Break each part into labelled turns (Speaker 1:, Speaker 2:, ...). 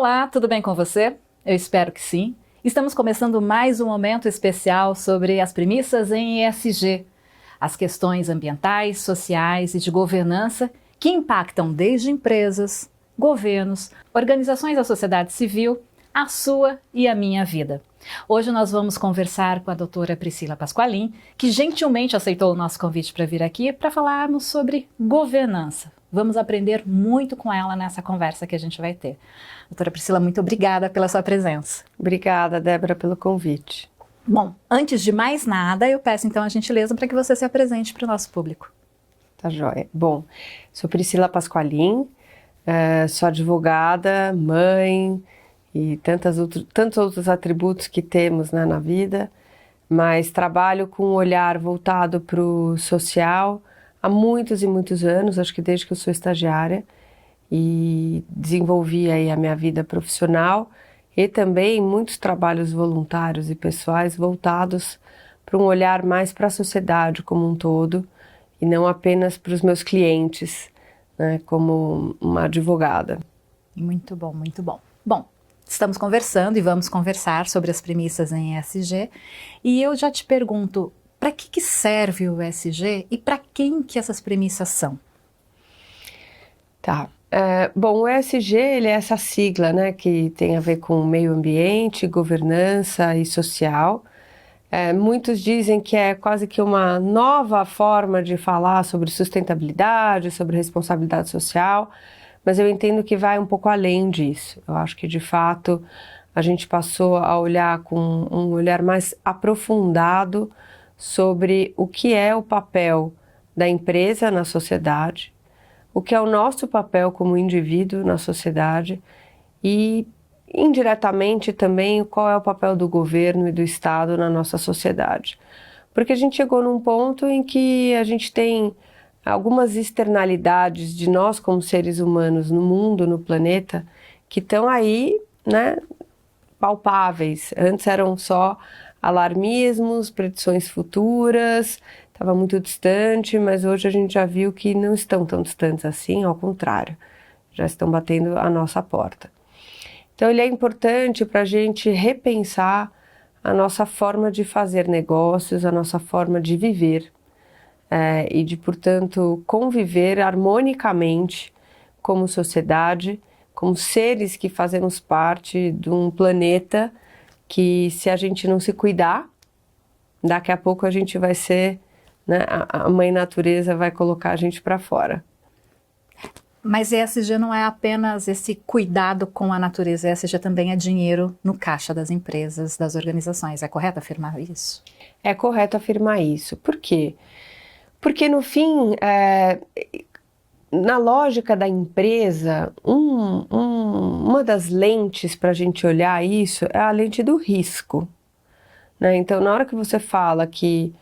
Speaker 1: Olá, tudo bem com você? Eu espero que sim. Estamos começando mais um momento especial sobre as premissas em ESG, as questões ambientais, sociais e de governança que impactam desde empresas, governos, organizações da sociedade civil, a sua e a minha vida. Hoje nós vamos conversar com a doutora Priscila Pasqualin, que gentilmente aceitou o nosso convite para vir aqui para falarmos sobre governança. Vamos aprender muito com ela nessa conversa que a gente vai ter. Doutora Priscila, muito obrigada pela sua presença.
Speaker 2: Obrigada, Débora, pelo convite.
Speaker 1: Bom, antes de mais nada, eu peço então a gentileza para que você se apresente para o nosso público.
Speaker 2: Tá joia. Bom, sou Priscila Pasqualin, sou advogada, mãe e tantos outros atributos que temos, né, na vida, mas trabalho com um olhar voltado para o social há muitos e muitos anos, acho que desde que eu sou estagiária, e desenvolvi aí a minha vida profissional e também muitos trabalhos voluntários e pessoais voltados para um olhar mais para a sociedade como um todo e não apenas para os meus clientes, né, como uma advogada.
Speaker 1: Muito bom, muito bom. Bom, estamos conversando e vamos conversar sobre as premissas em ESG e eu já te pergunto, para que serve o ESG e para quem que essas premissas são?
Speaker 2: Tá. Bom, o ESG, ele é essa sigla, né, que tem a ver com meio ambiente, governança e social. Muitos dizem que é quase que uma nova forma de falar sobre sustentabilidade, sobre responsabilidade social, mas eu entendo que vai um pouco além disso. Eu acho que, de fato, a gente passou a olhar com um olhar mais aprofundado sobre o que é o papel da empresa na sociedade, o que é o nosso papel como indivíduo na sociedade e, indiretamente também, qual é o papel do governo e do Estado na nossa sociedade. Porque a gente chegou num ponto em que a gente tem algumas externalidades de nós como seres humanos no mundo, no planeta, que estão aí, né, palpáveis. Antes eram só alarmismos, predições futuras, estava muito distante, mas hoje a gente já viu que não estão tão distantes assim, ao contrário, já estão batendo a nossa porta. Então ele é importante para a gente repensar a nossa forma de fazer negócios, a nossa forma de viver e de, portanto, conviver harmonicamente como sociedade, como seres que fazemos parte de um planeta que, se a gente não se cuidar, daqui a pouco a gente vai ser, né, a mãe natureza vai colocar a gente para fora.
Speaker 1: Mas ESG não é apenas esse cuidado com a natureza, ESG também é dinheiro no caixa das empresas, das organizações. É correto afirmar isso?
Speaker 2: É correto afirmar isso. Por quê? Porque, no fim, na lógica da empresa, uma das lentes para a gente olhar isso é a lente do risco, né? Então, na hora que você fala que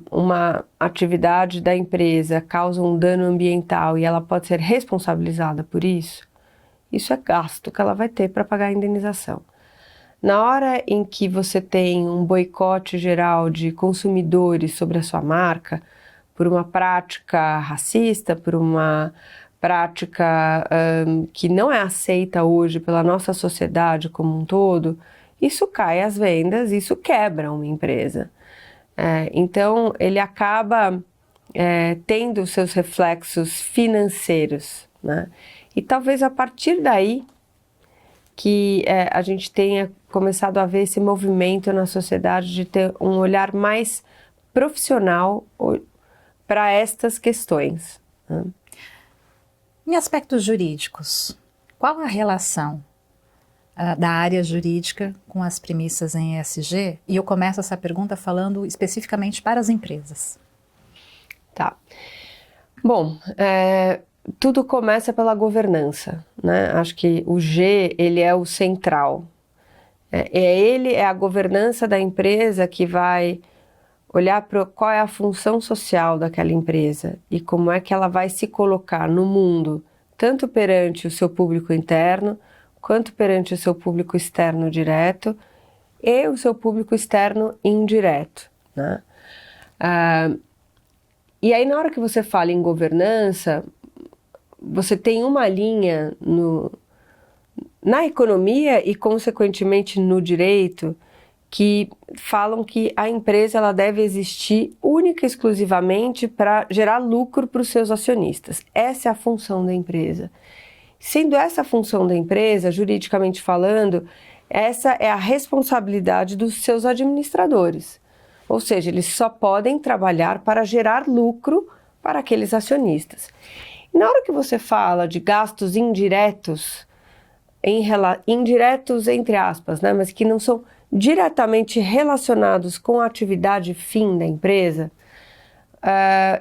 Speaker 2: uma atividade da empresa causa um dano ambiental e ela pode ser responsabilizada por isso, isso é gasto que ela vai ter para pagar a indenização. Na hora em que você tem um boicote geral de consumidores sobre a sua marca, por uma prática racista, por uma prática que não é aceita hoje pela nossa sociedade como um todo, isso cai as vendas, isso quebra uma empresa. Então, ele acaba tendo seus reflexos financeiros, né? E talvez a partir daí que a gente tenha começado a ver esse movimento na sociedade de ter um olhar mais profissional para estas questões, né?
Speaker 1: Em aspectos jurídicos, qual a relação da área jurídica com as premissas em ESG? E eu começo essa pergunta falando especificamente para as empresas. Tá.
Speaker 2: Bom, tudo começa pela governança, né? Acho que o G, ele é o central. Ele é a governança da empresa que vai olhar para qual é a função social daquela empresa e como é que ela vai se colocar no mundo, tanto perante o seu público interno, quanto perante o seu público externo direto e o seu público externo indireto, né? E aí, na hora que você fala em governança, você tem uma linha na economia e, consequentemente, no direito, que falam que a empresa ela deve existir única e exclusivamente para gerar lucro para os seus acionistas. Essa é a função da empresa. Sendo essa a função da empresa, juridicamente falando, essa é a responsabilidade dos seus administradores. Ou seja, eles só podem trabalhar para gerar lucro para aqueles acionistas. E na hora que você fala de gastos indiretos, indiretos entre aspas, né, mas que não são diretamente relacionados com a atividade fim da empresa,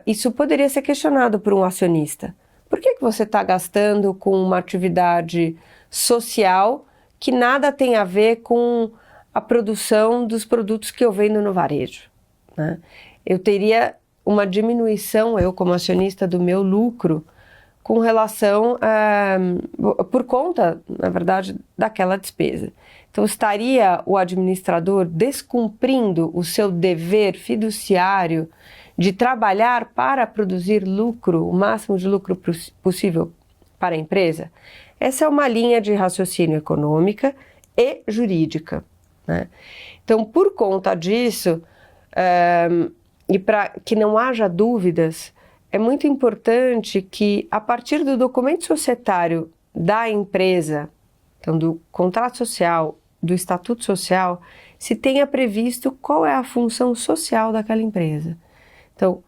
Speaker 2: isso poderia ser questionado por um acionista. Por que você está gastando com uma atividade social que nada tem a ver com a produção dos produtos que eu vendo no varejo, né? Eu teria uma diminuição, eu como acionista, do meu lucro com relação por conta, na verdade, daquela despesa. Então, estaria o administrador descumprindo o seu dever fiduciário de trabalhar para produzir lucro, o máximo de lucro possível para a empresa? Essa é uma linha de raciocínio econômica e jurídica, né? Então, por conta disso, e para que não haja dúvidas, é muito importante que, a partir do documento societário da empresa, então do contrato social, do estatuto social, se tenha previsto qual é a função social daquela empresa. Então,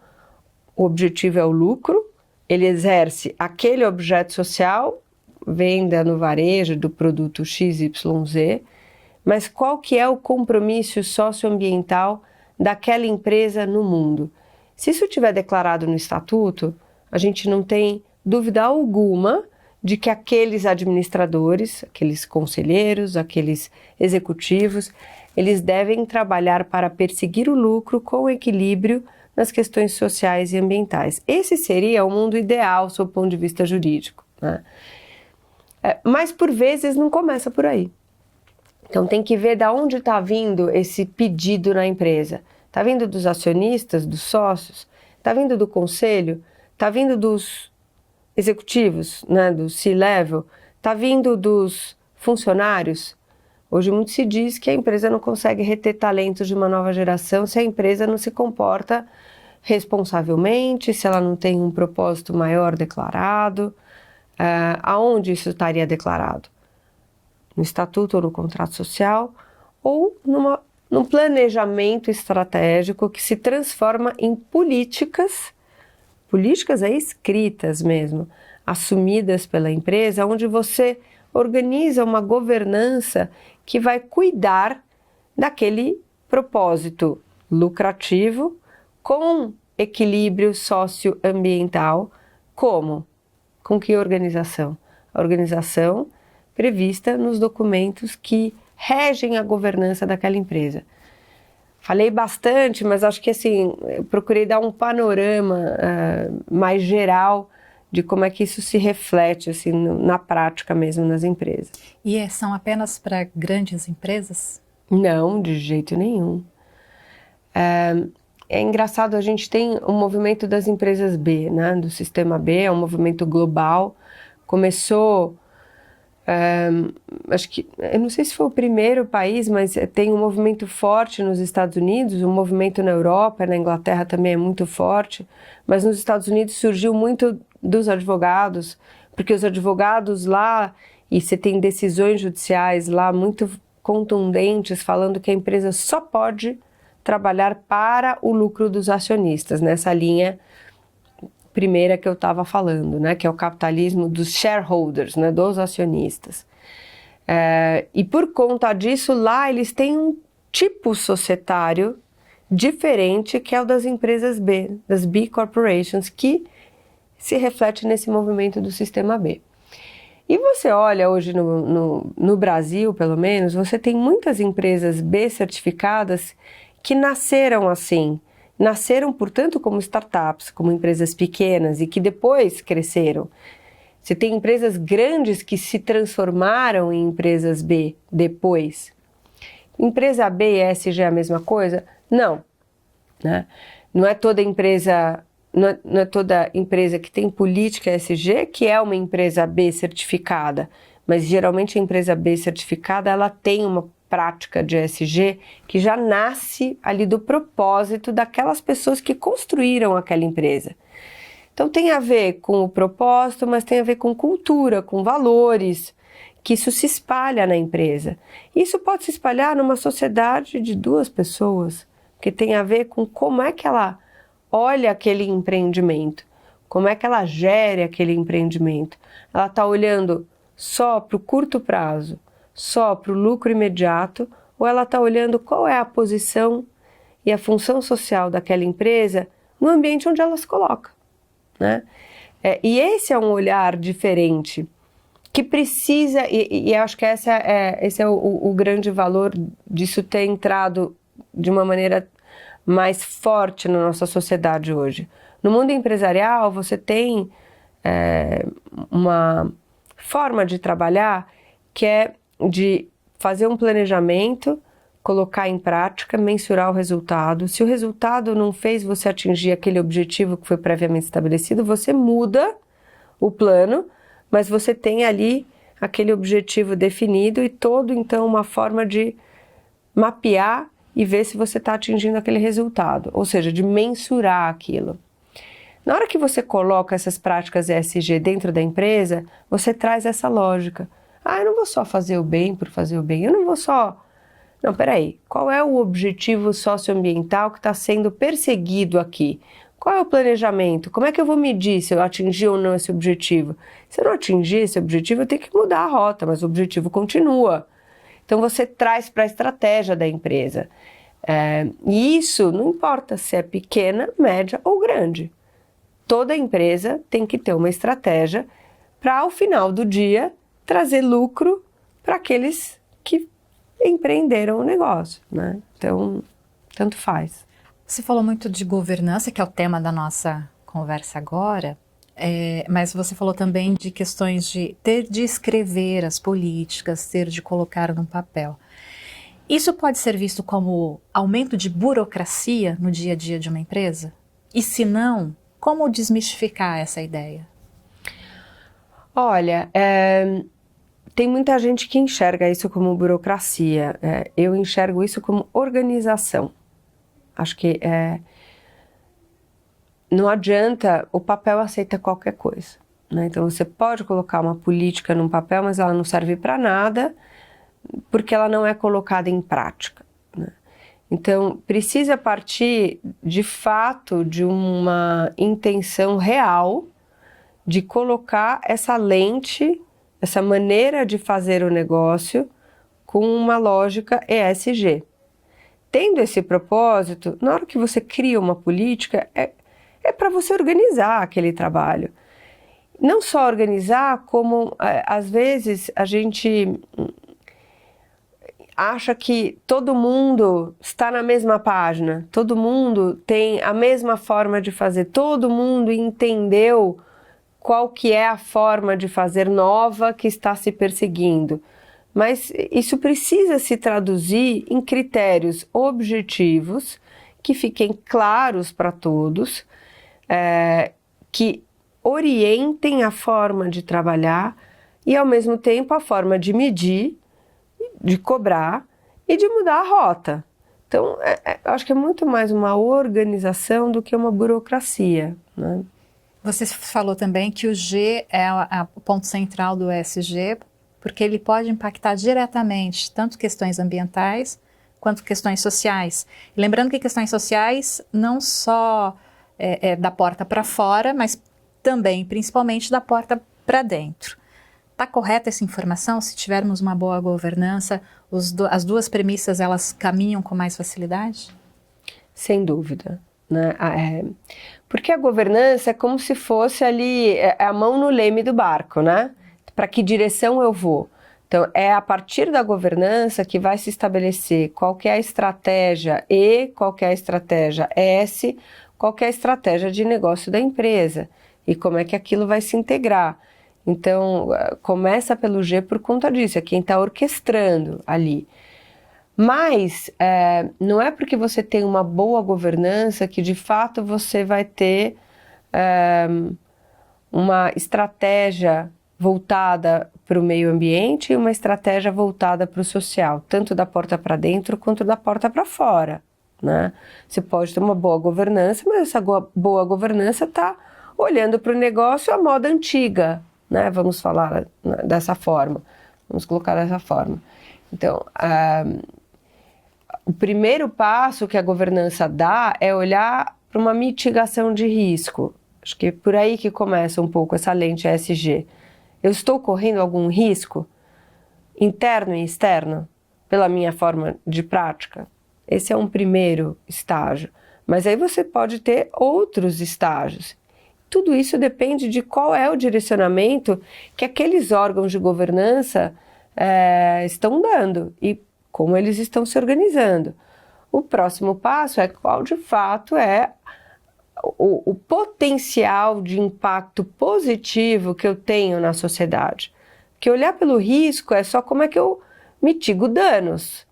Speaker 2: o objetivo é o lucro, ele exerce aquele objeto social, venda no varejo do produto XYZ, mas qual que é o compromisso socioambiental daquela empresa no mundo? Se isso estiver declarado no estatuto, a gente não tem dúvida alguma de que aqueles administradores, aqueles conselheiros, aqueles executivos, eles devem trabalhar para perseguir o lucro com equilíbrio nas questões sociais e ambientais. Esse seria o mundo ideal, sob o ponto de vista jurídico, né? Mas, por vezes, não começa por aí. Então, tem que ver de onde está vindo esse pedido na empresa. Está vindo dos acionistas, dos sócios? Está vindo do conselho? Está vindo dos executivos, né, do C-level? Está vindo dos funcionários? Hoje muito se diz que a empresa não consegue reter talentos de uma nova geração se a empresa não se comporta responsavelmente, se ela não tem um propósito maior declarado. Aonde isso estaria declarado? No estatuto ou no contrato social, ou num planejamento estratégico que se transforma em políticas escritas mesmo, assumidas pela empresa, onde você organiza uma governança que vai cuidar daquele propósito lucrativo com equilíbrio socioambiental. Como? Com que organização? A organização prevista nos documentos que regem a governança daquela empresa. Falei bastante, mas acho que assim, eu procurei dar um panorama mais geral de como é que isso se reflete assim, na prática mesmo nas empresas.
Speaker 1: E são apenas para grandes empresas?
Speaker 2: Não, de jeito nenhum. É engraçado, a gente tem o movimento das empresas B, né, do sistema B, é um movimento global. Começou, acho que, eu não sei se foi o primeiro país, mas tem um movimento forte nos Estados Unidos, um movimento na Europa, na Inglaterra também é muito forte, mas nos Estados Unidos surgiu muito dos advogados, porque os advogados lá, e você tem decisões judiciais lá muito contundentes falando que a empresa só pode trabalhar para o lucro dos acionistas, nessa linha primeira que eu estava falando, né, que é o capitalismo dos shareholders, né, dos acionistas. E por conta disso, lá eles têm um tipo societário diferente, que é o das empresas B, das B Corporations, que se reflete nesse movimento do sistema B. E você olha hoje no Brasil, pelo menos, você tem muitas empresas B certificadas que nasceram assim, nasceram, portanto, como startups, como empresas pequenas e que depois cresceram. Você tem empresas grandes que se transformaram em empresas B depois. Empresa B e ESG é a mesma coisa? Não, né? Não é toda empresa que tem política ESG que é uma empresa B certificada, mas geralmente a empresa B certificada, ela tem uma prática de ESG que já nasce ali do propósito daquelas pessoas que construíram aquela empresa. Então tem a ver com o propósito, mas tem a ver com cultura, com valores, que isso se espalha na empresa. Isso pode se espalhar numa sociedade de 2 pessoas, que tem a ver com como é que ela olha aquele empreendimento, como é que ela gere aquele empreendimento. Ela está olhando só para o curto prazo, só para o lucro imediato, ou ela está olhando qual é a posição e a função social daquela empresa no ambiente onde ela se coloca, né? E esse é um olhar diferente que precisa, e eu acho que esse é o grande valor disso ter entrado de uma maneira mais forte na nossa sociedade hoje. No mundo empresarial, você tem uma forma de trabalhar que é de fazer um planejamento, colocar em prática, mensurar o resultado. Se o resultado não fez você atingir aquele objetivo que foi previamente estabelecido, você muda o plano, mas você tem ali aquele objetivo definido e então uma forma de mapear e ver se você está atingindo aquele resultado, ou seja, de mensurar aquilo. Na hora que você coloca essas práticas ESG dentro da empresa, você traz essa lógica. Eu não vou só fazer o bem por fazer o bem, eu não vou só... Não, peraí, qual é o objetivo socioambiental que está sendo perseguido aqui? Qual é o planejamento? Como é que eu vou medir se eu atingi ou não esse objetivo? Se eu não atingir esse objetivo, eu tenho que mudar a rota, mas o objetivo continua. Então você traz para a estratégia da empresa. E isso não importa se é pequena, média ou grande. Toda empresa tem que ter uma estratégia para, ao final do dia, trazer lucro para aqueles que empreenderam o negócio, né? Então, tanto faz.
Speaker 1: Você falou muito de governança, que é o tema da nossa conversa agora, mas você falou também de questões de ter de escrever as políticas, ter de colocar no papel. Isso pode ser visto como aumento de burocracia no dia a dia de uma empresa? E se não, como desmistificar essa ideia?
Speaker 2: Olha, tem muita gente que enxerga isso como burocracia. Eu enxergo isso como organização. Acho que não adianta, o papel aceita qualquer coisa, né? Então você pode colocar uma política num papel, mas ela não serve para nada, porque ela não é colocada em prática, né? Então precisa partir de fato de uma intenção real de colocar essa lente, essa maneira de fazer o negócio com uma lógica ESG. Tendo esse propósito, na hora que você cria uma política, é para você organizar aquele trabalho. Não só organizar, como às vezes a gente acha que todo mundo está na mesma página, todo mundo tem a mesma forma de fazer, todo mundo entendeu qual que é a forma de fazer nova que está se perseguindo. Mas isso precisa se traduzir em critérios objetivos que fiquem claros para todos, que orientem a forma de trabalhar e, ao mesmo tempo, a forma de medir, de cobrar e de mudar a rota. Então, acho que é muito mais uma organização do que uma burocracia, né?
Speaker 1: Você falou também que o G é o ponto central do ESG, porque ele pode impactar diretamente tanto questões ambientais quanto questões sociais. E lembrando que questões sociais não só da porta para fora, mas também, principalmente, da porta para dentro. Está correta essa informação? Se tivermos uma boa governança, as duas premissas, elas caminham com mais facilidade?
Speaker 2: Sem dúvida, né? Porque a governança é como se fosse ali a mão no leme do barco, né? Para que direção eu vou? Então, é a partir da governança que vai se estabelecer qual que é a estratégia E, qual que é a estratégia S, qual que é a estratégia de negócio da empresa e como é que aquilo vai se integrar. Então, começa pelo G por conta disso, é quem está orquestrando ali. Mas não é porque você tem uma boa governança que de fato você vai ter uma estratégia voltada para o meio ambiente e uma estratégia voltada para o social, tanto da porta para dentro quanto da porta para fora, né? Você pode ter uma boa governança, mas essa boa governança está olhando para o negócio à moda antiga, né? Vamos falar dessa forma, vamos colocar dessa forma. Então, o primeiro passo que a governança dá é olhar para uma mitigação de risco. Acho que é por aí que começa um pouco essa lente ESG. Eu estou correndo algum risco interno e externo pela minha forma de prática? Esse é um primeiro estágio. Mas aí você pode ter outros estágios. Tudo isso depende de qual é o direcionamento que aqueles órgãos de governança estão dando e como eles estão se organizando. O próximo passo é qual de fato é o potencial de impacto positivo que eu tenho na sociedade. Porque olhar pelo risco é só como é que eu mitigo danos.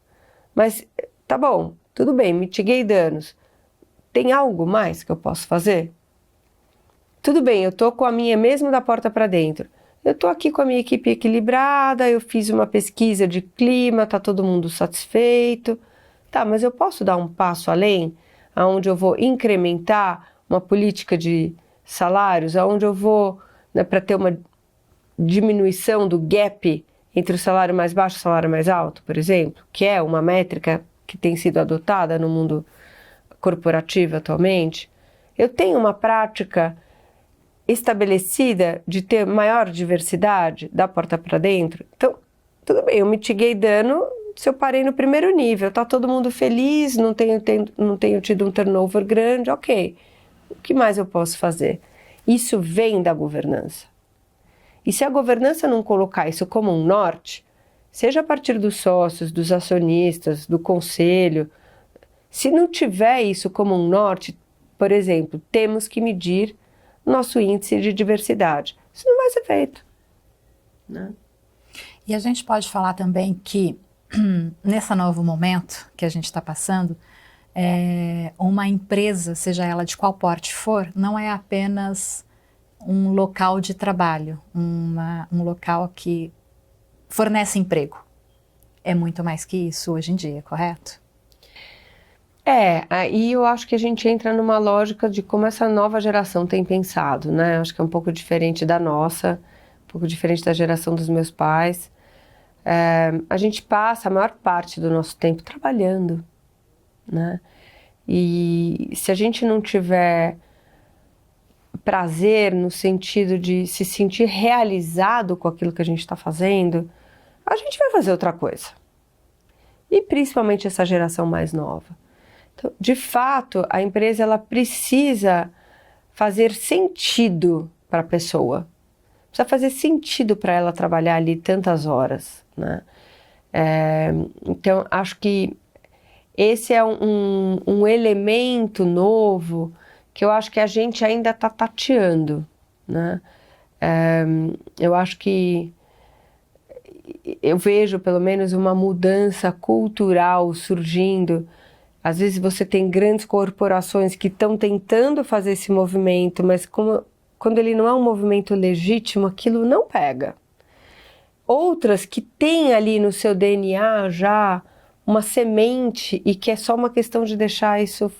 Speaker 2: Mas tá bom, tudo bem, mitiguei danos. Tem algo mais que eu posso fazer? Tudo bem, eu tô com a minha mesmo da porta para dentro. Eu tô aqui com a minha equipe equilibrada, eu fiz uma pesquisa de clima, tá todo mundo satisfeito. Tá, mas eu posso dar um passo além, aonde eu vou incrementar uma política de salários, aonde eu vou, né, para ter uma diminuição do gap entre o salário mais baixo e o salário mais alto, por exemplo, que é uma métrica que tem sido adotada no mundo corporativo atualmente. Eu tenho uma prática estabelecida de ter maior diversidade da porta para dentro. Então, tudo bem, eu mitiguei dano se eu parei no primeiro nível, tá todo mundo feliz, não tenho tido um turnover grande, ok. O que mais eu posso fazer? Isso vem da governança. E se a governança não colocar isso como um norte, seja a partir dos sócios, dos acionistas, do conselho, se não tiver isso como um norte, por exemplo, temos que medir nosso índice de diversidade. Isso não vai ser feito, né?
Speaker 1: E a gente pode falar também que, nesse novo momento que a gente está passando, uma empresa, seja ela de qual porte for, não é apenas um local de trabalho, um local que fornece emprego. É muito mais que isso hoje em dia, correto?
Speaker 2: Aí eu acho que a gente entra numa lógica de como essa nova geração tem pensado, né? Acho que é um pouco diferente da nossa, um pouco diferente da geração dos meus pais. A gente passa a maior parte do nosso tempo trabalhando, né? E se a gente não tiver prazer no sentido de se sentir realizado com aquilo que a gente está fazendo, a gente vai fazer outra coisa. E principalmente essa geração mais nova. Então, de fato, a empresa ela precisa fazer sentido para a pessoa. Precisa fazer sentido para ela trabalhar ali tantas horas, né? Então, acho que esse é um elemento novo que eu acho que a gente ainda está tateando, né? Eu acho que eu vejo pelo menos uma mudança cultural surgindo. Às vezes você tem grandes corporações que estão tentando fazer esse movimento, mas quando ele não é um movimento legítimo, aquilo não pega. Outras que têm ali no seu DNA já uma semente e que é só uma questão de deixar isso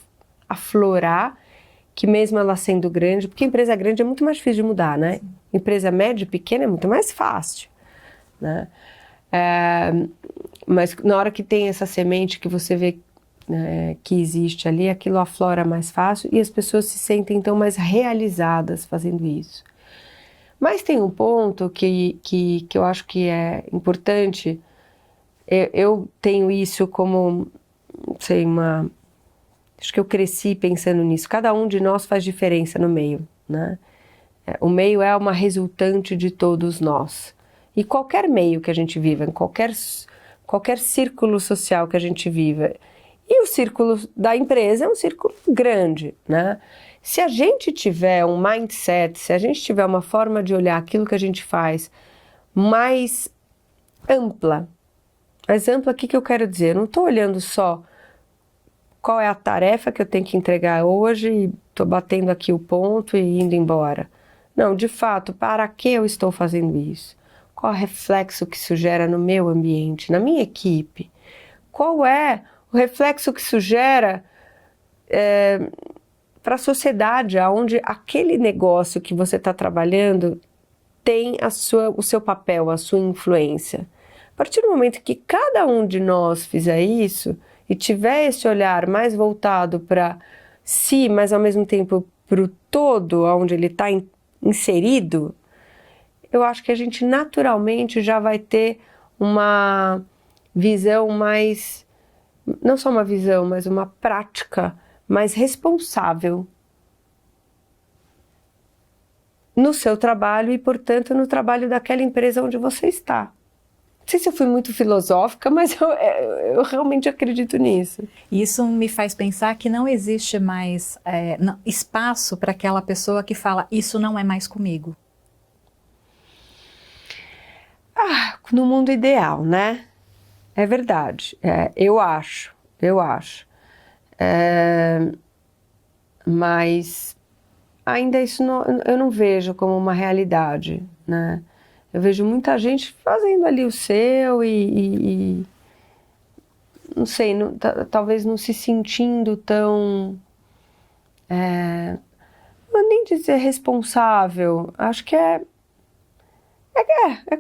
Speaker 2: aflorar, que mesmo ela sendo grande, porque empresa grande é muito mais difícil de mudar, né? Sim. Empresa média e pequena é muito mais fácil, né? Mas na hora que tem essa semente que você vê que existe ali, aquilo aflora mais fácil e as pessoas se sentem então mais realizadas fazendo isso. Mas tem um ponto que eu acho que é importante. Eu tenho isso como, não sei, acho que eu cresci pensando nisso. Cada um de nós faz diferença no meio, né? O meio é uma resultante de todos nós. E qualquer meio que a gente viva, em qualquer círculo social que a gente viva, e o círculo da empresa é um círculo grande, né? Se a gente tiver um mindset, se a gente tiver uma forma de olhar aquilo que a gente faz mais ampla, o que eu quero dizer? Eu não estou olhando só qual é a tarefa que eu tenho que entregar hoje e estou batendo aqui o ponto e indo embora. Não, de fato, para que eu estou fazendo isso? Qual é o reflexo que isso gera no meu ambiente, na minha equipe? Qual é o reflexo que isso gera para a sociedade, onde aquele negócio que você está trabalhando tem o seu papel, a sua influência? A partir do momento que cada um de nós fizer isso e tiver esse olhar mais voltado para si, mas ao mesmo tempo para o todo, onde ele está inserido, eu acho que a gente naturalmente já vai ter uma visão mais, não só uma visão, mas uma prática mais responsável no seu trabalho e, portanto, no trabalho daquela empresa onde você está. Não sei se eu fui muito filosófica, mas eu realmente acredito nisso.
Speaker 1: Isso me faz pensar que não existe mais espaço para aquela pessoa que fala, isso não é mais comigo.
Speaker 2: No mundo ideal, né? É verdade. Eu acho. Mas ainda isso eu não vejo como uma realidade, né? Eu vejo muita gente fazendo ali o seu e não sei, talvez não se sentindo tão, não nem dizer responsável, acho que é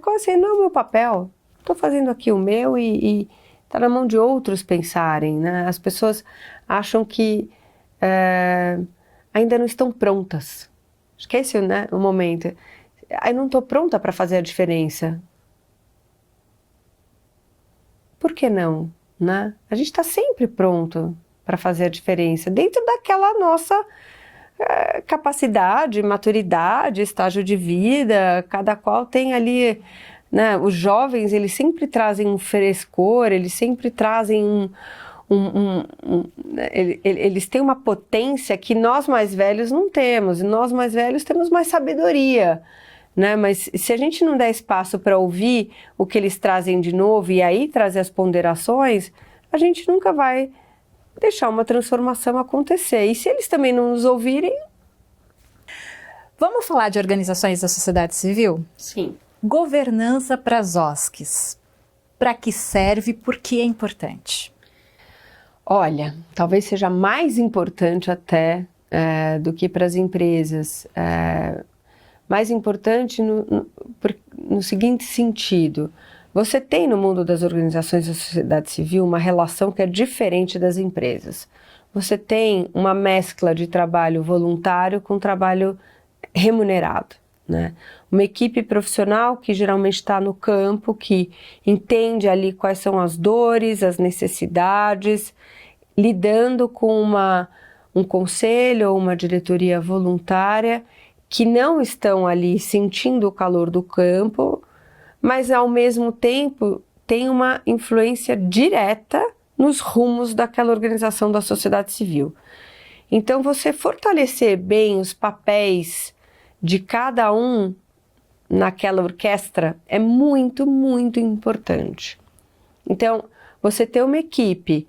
Speaker 2: quase assim, não é o meu papel, estou fazendo aqui o meu e está na mão de outros pensarem, né? As pessoas acham que ainda não estão prontas, acho que esse, né, o momento. Eu não estou pronta para fazer a diferença. Por que não, né? A gente está sempre pronto para fazer a diferença, dentro daquela nossa capacidade, maturidade, estágio de vida, cada qual tem ali, né? Os jovens, eles sempre trazem um frescor, eles sempre trazem eles têm uma potência que nós mais velhos não temos, e nós mais velhos temos mais sabedoria, né? Mas se a gente não der espaço para ouvir o que eles trazem de novo e aí trazer as ponderações, a gente nunca vai deixar uma transformação acontecer. E se eles também não nos ouvirem...
Speaker 1: Vamos falar de organizações da sociedade civil?
Speaker 2: Sim.
Speaker 1: Governança para as OSCs. Para que serve? Por que é importante?
Speaker 2: Olha, talvez seja mais importante até do que para as empresas. Mais importante no seguinte sentido: você tem no mundo das organizações da sociedade civil uma relação que é diferente das empresas. Você tem uma mescla de trabalho voluntário com trabalho remunerado, né? Uma equipe profissional que geralmente está no campo, que entende ali quais são as dores, as necessidades, lidando com um conselho ou uma diretoria voluntária que não estão ali sentindo o calor do campo, mas ao mesmo tempo tem uma influência direta nos rumos daquela organização da sociedade civil. Então, você fortalecer bem os papéis de cada um naquela orquestra é muito, muito importante. Então, você ter uma equipe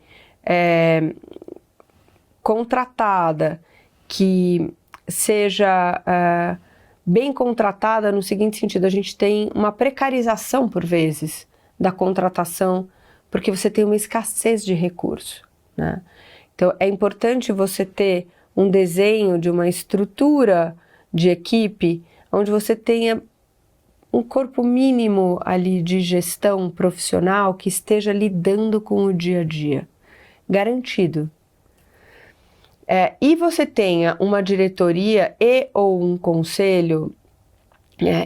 Speaker 2: contratada, que seja bem contratada no seguinte sentido: a gente tem uma precarização por vezes da contratação, porque você tem uma escassez de recurso, né? Então é importante você ter um desenho de uma estrutura de equipe onde você tenha um corpo mínimo ali de gestão profissional que esteja lidando com o dia a dia, garantido. E você tenha uma diretoria ou um conselho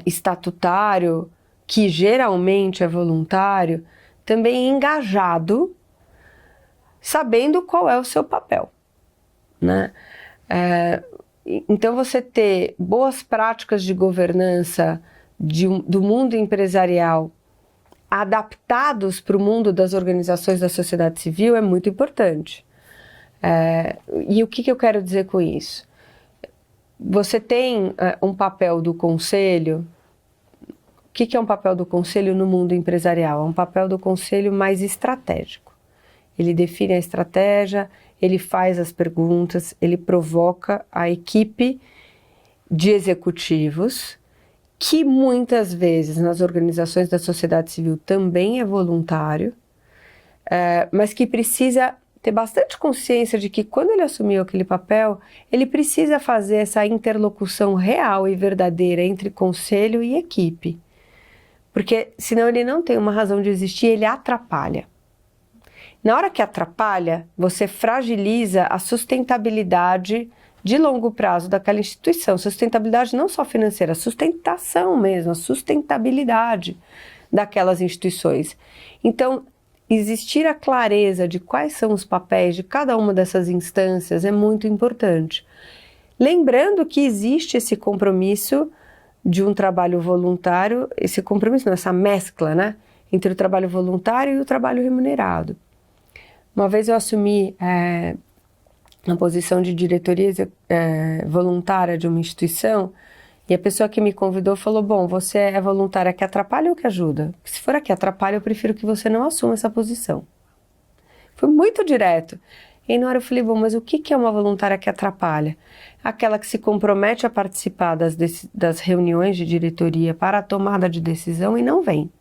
Speaker 2: estatutário, que geralmente é voluntário, também engajado, sabendo qual é o seu papel, né? Então você ter boas práticas de governança do mundo empresarial adaptados para o mundo das organizações da sociedade civil é muito importante. E o que eu quero dizer com isso? Você tem um papel do conselho. O que é um papel do conselho no mundo empresarial? É um papel do conselho mais estratégico. Ele define a estratégia, ele faz as perguntas, ele provoca a equipe de executivos, que muitas vezes nas organizações da sociedade civil também é voluntário, mas que precisa ter bastante consciência de que quando ele assumiu aquele papel, ele precisa fazer essa interlocução real e verdadeira entre conselho e equipe. Porque senão ele não tem uma razão de existir, ele atrapalha. Na hora que atrapalha, você fragiliza a sustentabilidade de longo prazo daquela instituição. Sustentabilidade não só financeira, sustentação mesmo, a sustentabilidade daquelas instituições. Então, existir a clareza de quais são os papéis de cada uma dessas instâncias é muito importante. Lembrando que existe esse compromisso de um trabalho voluntário, esse compromisso, essa mescla, né, entre o trabalho voluntário e o trabalho remunerado. Uma vez eu assumi na posição de diretoria voluntária de uma instituição, e a pessoa que me convidou falou, bom, você é voluntária que atrapalha ou que ajuda? Se for a que atrapalha, eu prefiro que você não assuma essa posição. Foi muito direto. E na hora eu falei, bom, mas o que é uma voluntária que atrapalha? Aquela que se compromete a participar das reuniões de diretoria para a tomada de decisão e não vem.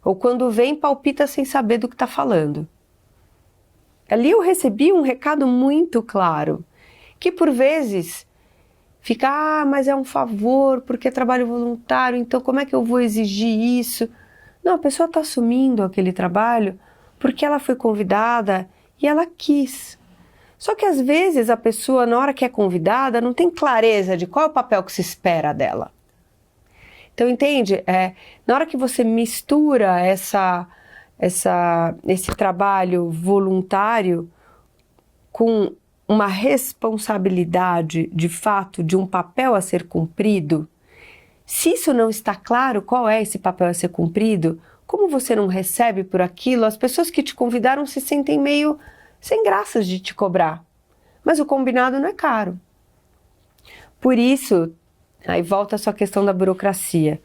Speaker 2: Ou quando vem, palpita sem saber do que está falando. Ali eu recebi um recado muito claro, que por vezes fica, mas é um favor, porque é trabalho voluntário, então como é que eu vou exigir isso? Não, a pessoa está assumindo aquele trabalho porque ela foi convidada e ela quis. Só que às vezes a pessoa, na hora que é convidada, não tem clareza de qual é o papel que se espera dela. Então, entende? Na hora que você mistura esse trabalho voluntário com uma responsabilidade de fato de um papel a ser cumprido, se isso não está claro qual é esse papel a ser cumprido, como você não recebe por aquilo, as pessoas que te convidaram se sentem meio sem graças de te cobrar. Mas o combinado não é caro. Por isso, aí volta a sua questão da burocracia.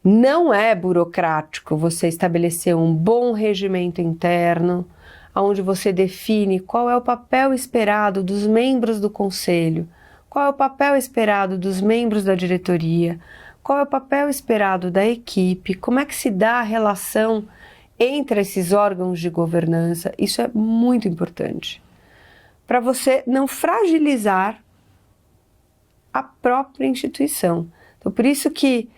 Speaker 2: Não é burocrático você estabelecer um bom regimento interno, onde você define qual é o papel esperado dos membros do conselho, qual é o papel esperado dos membros da diretoria, qual é o papel esperado da equipe, como é que se dá a relação entre esses órgãos de governança. Isso é muito importante, para você não fragilizar a própria instituição. Então, por isso que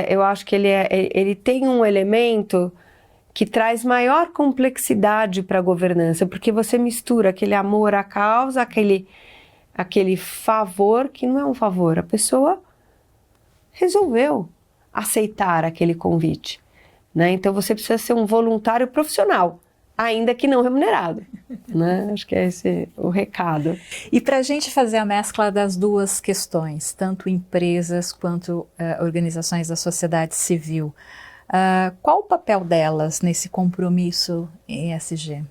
Speaker 2: eu acho que ele tem um elemento que traz maior complexidade para a governança, porque você mistura aquele amor à causa, aquele favor, que não é um favor, a pessoa resolveu aceitar aquele convite, né? Então você precisa ser um voluntário profissional, ainda que não remunerado, né? Acho que é esse o recado.
Speaker 1: E para a gente fazer a mescla das duas questões, tanto empresas quanto organizações da sociedade civil, qual o papel delas nesse compromisso ESG?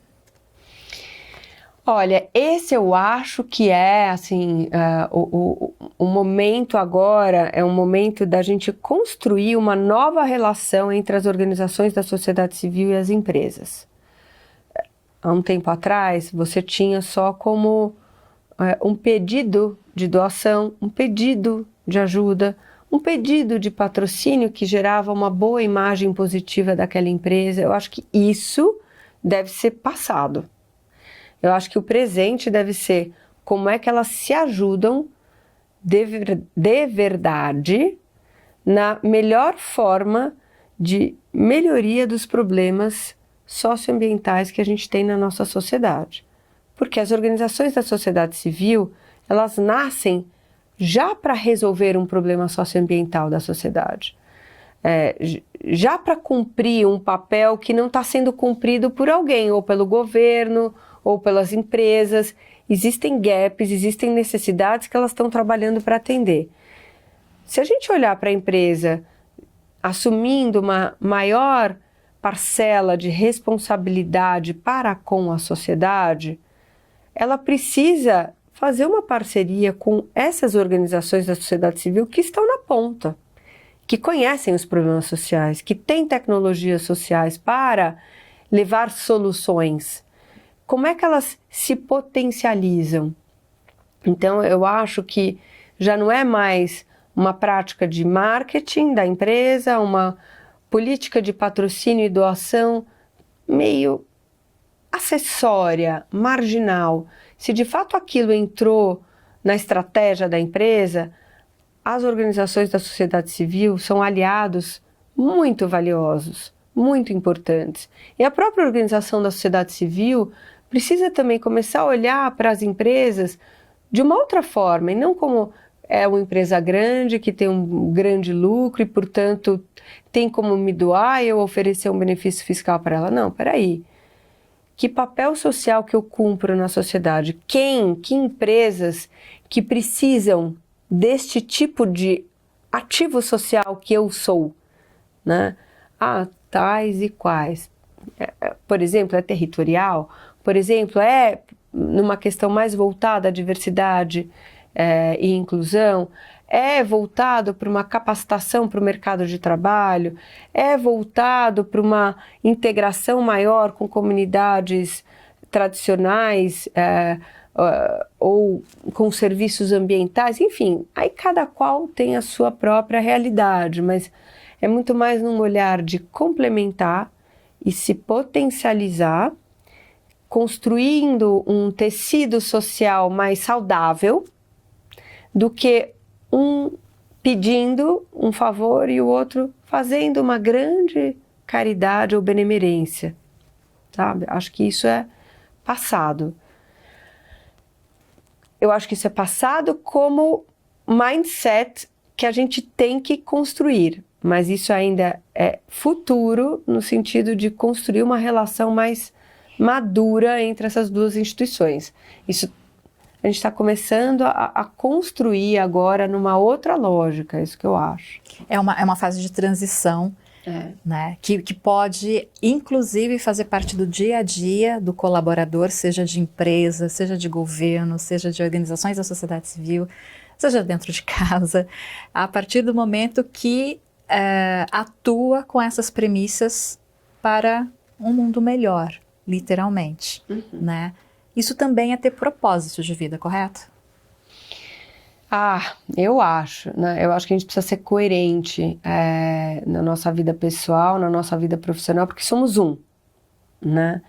Speaker 2: Olha, esse eu acho que é, assim, o momento agora é um momento da gente construir uma nova relação entre as organizações da sociedade civil e as empresas. Há um tempo atrás, você tinha só como um pedido de doação, um pedido de ajuda, um pedido de patrocínio que gerava uma boa imagem positiva daquela empresa. Eu acho que isso deve ser passado. Eu acho que o presente deve ser como é que elas se ajudam de verdade na melhor forma de melhoria dos problemas socioambientais que a gente tem na nossa sociedade. Porque as organizações da sociedade civil, elas nascem já para resolver um problema socioambiental da sociedade. Já para cumprir um papel que não está sendo cumprido por alguém, ou pelo governo, ou pelas empresas. Existem gaps, existem necessidades que elas estão trabalhando para atender. Se a gente olhar para a empresa assumindo uma maior parcela de responsabilidade para com a sociedade, ela precisa fazer uma parceria com essas organizações da sociedade civil que estão na ponta, que conhecem os problemas sociais, que têm tecnologias sociais para levar soluções. Como é que elas se potencializam? Então, eu acho que já não é mais uma prática de marketing da empresa, uma política de patrocínio e doação meio acessória, marginal. Se de fato aquilo entrou na estratégia da empresa, as organizações da sociedade civil são aliados muito valiosos, muito importantes. E a própria organização da sociedade civil precisa também começar a olhar para as empresas de uma outra forma, e não como é uma empresa grande que tem um grande lucro e, portanto, tem como me doar e eu oferecer um benefício fiscal para ela. Não, peraí. Que papel social que eu cumpro na sociedade? Que empresas que precisam deste tipo de ativo social que eu sou, né? Ah, tais e quais. Por exemplo, é territorial? Por exemplo, é numa questão mais voltada à diversidade e inclusão? É voltado para uma capacitação para o mercado de trabalho? É voltado para uma integração maior com comunidades tradicionais ou com serviços ambientais? Enfim, aí cada qual tem a sua própria realidade, mas é muito mais num olhar de complementar e se potencializar, construindo um tecido social mais saudável, do que um pedindo um favor e o outro fazendo uma grande caridade ou benemerência, sabe? Acho que isso é passado. Eu acho que isso é passado como mindset que a gente tem que construir, mas isso ainda é futuro no sentido de construir uma relação mais madura entre essas duas instituições. Isso a gente está começando a construir agora numa outra lógica, é isso que eu acho.
Speaker 1: É uma fase de transição, né, que pode, inclusive, fazer parte do dia a dia do colaborador, seja de empresa, seja de governo, seja de organizações da sociedade civil, seja dentro de casa, a partir do momento que atua com essas premissas para um mundo melhor, literalmente, né? Isso também é ter propósito de vida, correto?
Speaker 2: Eu acho, né? Eu acho que a gente precisa ser coerente na nossa vida pessoal, na nossa vida profissional, porque somos um, né?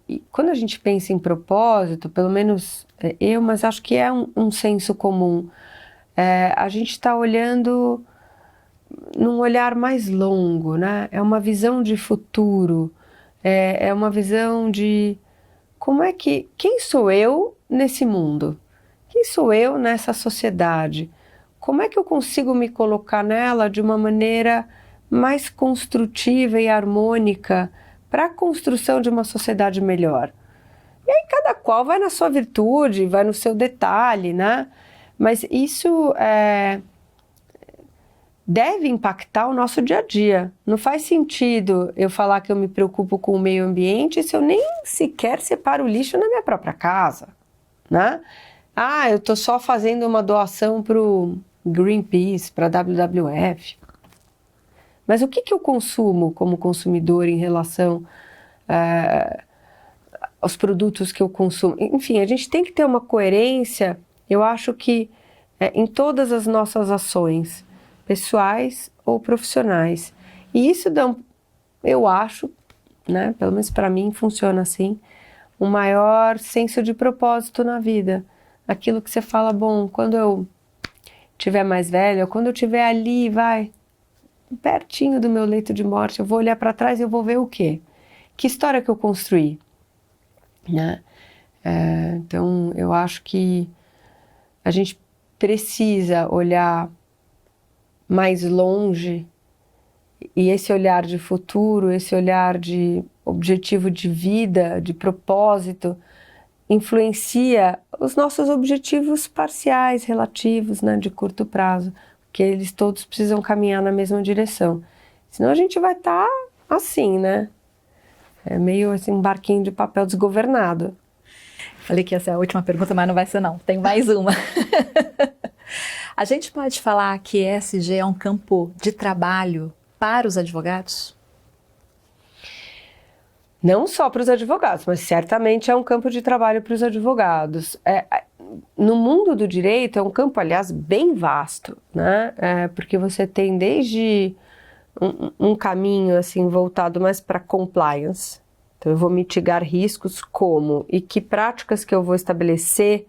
Speaker 2: E quando a gente pensa em propósito, pelo menos mas acho que é um senso comum, a gente está olhando num olhar mais longo, né? É uma visão de futuro, é uma visão de quem sou eu nesse mundo? Quem sou eu nessa sociedade? Como é que eu consigo me colocar nela de uma maneira mais construtiva e harmônica para a construção de uma sociedade melhor? E aí cada qual vai na sua virtude, vai no seu detalhe, né? Mas isso deve impactar o nosso dia a dia. Não faz sentido eu falar que eu me preocupo com o meio ambiente se eu nem sequer separo o lixo na minha própria casa, né? Eu estou só fazendo uma doação para o Greenpeace, para a WWF. Mas o que eu consumo como consumidor em relação aos produtos que eu consumo? Enfim, a gente tem que ter uma coerência, eu acho que em todas as nossas ações, pessoais ou profissionais. E isso dá, eu acho, né, pelo menos para mim funciona assim, um maior senso de propósito na vida. Aquilo que você fala, bom, quando eu tiver mais velha, quando eu estiver ali, pertinho do meu leito de morte, eu vou olhar para trás e eu vou ver o quê? Que história que eu construí? Né? Então, eu acho que a gente precisa olhar mais longe, e esse olhar de futuro, esse olhar de objetivo de vida, de propósito, influencia os nossos objetivos parciais, relativos, né, de curto prazo, porque eles todos precisam caminhar na mesma direção. Senão a gente vai estar assim, né? É meio assim um barquinho de papel desgovernado.
Speaker 1: Falei que ia ser a última pergunta, mas não vai ser não. Tem mais uma. A gente pode falar que ESG é um campo de trabalho para os advogados?
Speaker 2: Não só para os advogados, mas certamente é um campo de trabalho para os advogados. no mundo do direito é um campo, aliás, bem vasto, né? Porque você tem desde um caminho assim voltado mais para compliance. Então eu vou mitigar riscos como e que práticas que eu vou estabelecer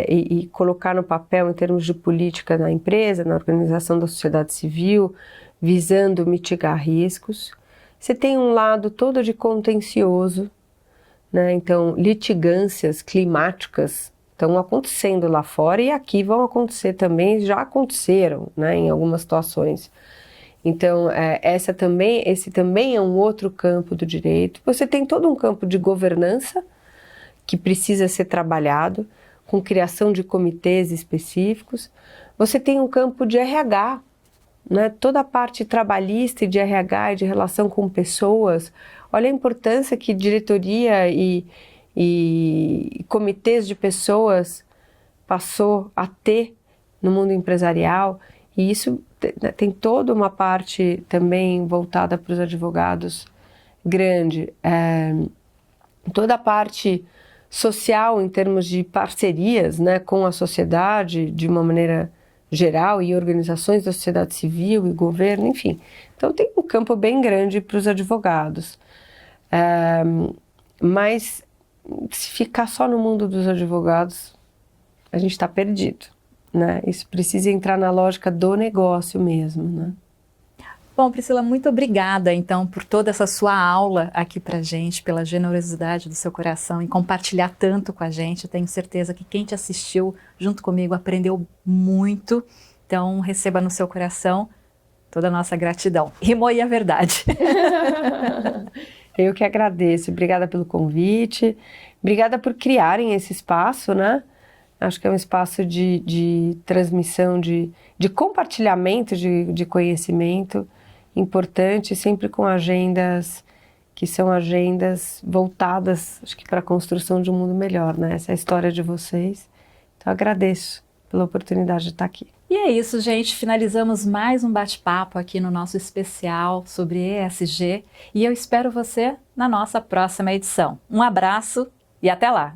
Speaker 2: e colocar no papel em termos de política na empresa, na organização da sociedade civil, visando mitigar riscos. Você tem um lado todo de contencioso, né? Então litigâncias climáticas estão acontecendo lá fora e aqui vão acontecer também, já aconteceram, né, em algumas situações. Então, esse também é um outro campo do direito. Você tem todo um campo de governança que precisa ser trabalhado, com criação de comitês específicos. Você tem um campo de RH, né? Toda a parte trabalhista e de RH e de relação com pessoas. Olha a importância que diretoria e comitês de pessoas passou a ter no mundo empresarial. E isso tem toda uma parte também voltada para os advogados grande. Toda a parte social em termos de parcerias, né, com a sociedade de uma maneira geral e organizações da sociedade civil e governo, enfim. Então tem um campo bem grande para os advogados. Mas se ficar só no mundo dos advogados, a gente está perdido, né? Isso precisa entrar na lógica do negócio mesmo, né?
Speaker 1: Bom, Priscila, muito obrigada, então, por toda essa sua aula aqui pra gente, pela generosidade do seu coração em compartilhar tanto com a gente. Eu tenho certeza que quem te assistiu junto comigo aprendeu muito. Então, receba no seu coração toda a nossa gratidão. Rimou e é verdade.
Speaker 2: Eu que agradeço. Obrigada pelo convite. Obrigada por criarem esse espaço, né? Acho que é um espaço de transmissão, de compartilhamento de conhecimento importante, sempre com agendas que são agendas voltadas, acho que para a construção de um mundo melhor, né? Essa é a história de vocês. Então, agradeço pela oportunidade de estar aqui.
Speaker 1: E é isso, gente. Finalizamos mais um bate-papo aqui no nosso especial sobre ESG e eu espero você na nossa próxima edição. Um abraço e até lá!